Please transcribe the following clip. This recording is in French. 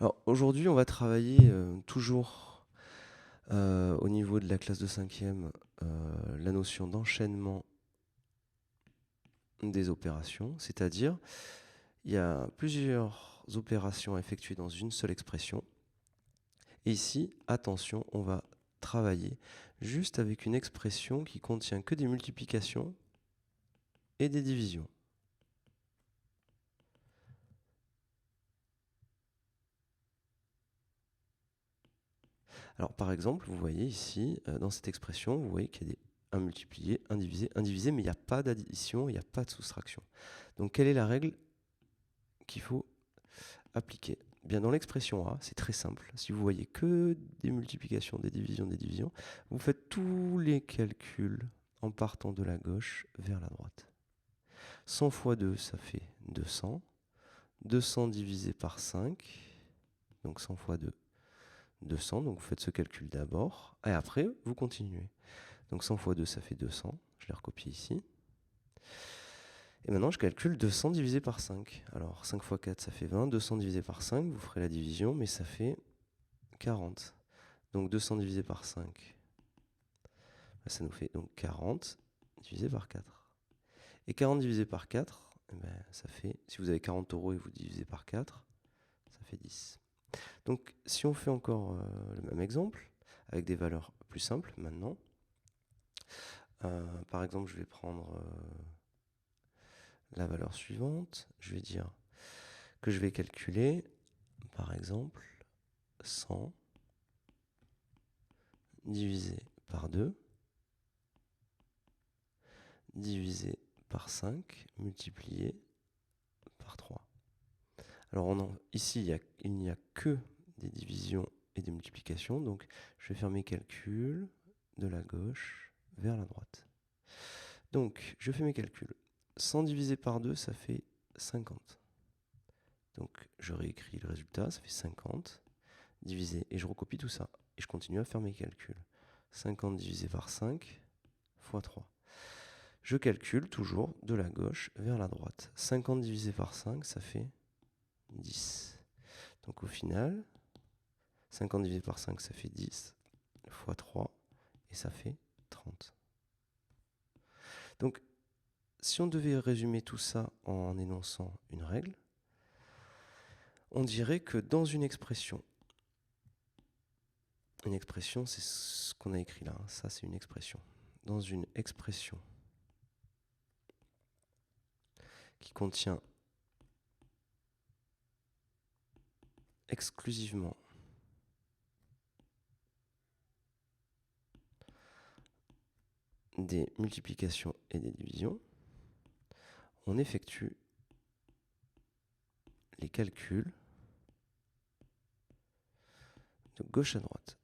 Alors aujourd'hui, on va travailler toujours au niveau de la classe de 5e la notion d'enchaînement des opérations, c'est-à-dire il y a plusieurs opérations à effectuer dans une seule expression. Et ici, attention, on va travailler juste avec une expression qui contient que des multiplications et des divisions. Alors par exemple, vous voyez ici, dans cette expression, vous voyez qu'il y a un multiplié, un divisé, mais il n'y a pas d'addition, il n'y a pas de soustraction. Donc quelle est la règle qu'il faut appliquer? Bien, dans l'expression A, c'est très simple. Si vous voyez que des multiplications, des divisions, vous faites tous les calculs en partant de la gauche vers la droite. 100 fois 2, ça fait 200. 200 divisé par 5, donc 100 fois 2, 200. Donc vous faites ce calcul d'abord, et après, vous continuez. Donc 100 fois 2, ça fait 200. Je l'ai recopié ici. Et maintenant, je calcule 200 divisé par 5. Alors 5 fois 4, ça fait 20. 200 divisé par 5, vous ferez la division, mais ça fait 40. Donc 200 divisé par 5, ça nous fait donc 40 divisé par 4. Et 40 divisé par 4, eh ben, ça fait, si vous avez 40 € et vous divisez par 4, ça fait 10. Donc si on fait encore le même exemple, avec des valeurs plus simples maintenant, par exemple, je vais prendre la valeur suivante. Je vais dire que je vais calculer, par exemple, 100 divisé par 2, divisé par 5, multiplié par 3. Alors ici, il n'y a que des divisions et des multiplications, donc je vais faire mes calculs de la gauche vers la droite. Donc, je fais mes calculs. 100 divisé par 2, ça fait 50. Donc, je réécris le résultat, ça fait 50, divisé, et je recopie tout ça. Et je continue à faire mes calculs. 50 divisé par 5, fois 3. Je calcule toujours de la gauche vers la droite. 50 divisé par 5, ça fait 10. Donc, au final, 50 divisé par 5, ça fait 10, fois 3, et ça fait 30. Donc, si on devait résumer tout ça en énonçant une règle, on dirait que dans une expression, c'est ce qu'on a écrit là, ça c'est une expression. Dans une expression qui contient exclusivement des multiplications et des divisions, on effectue les calculs de gauche à droite.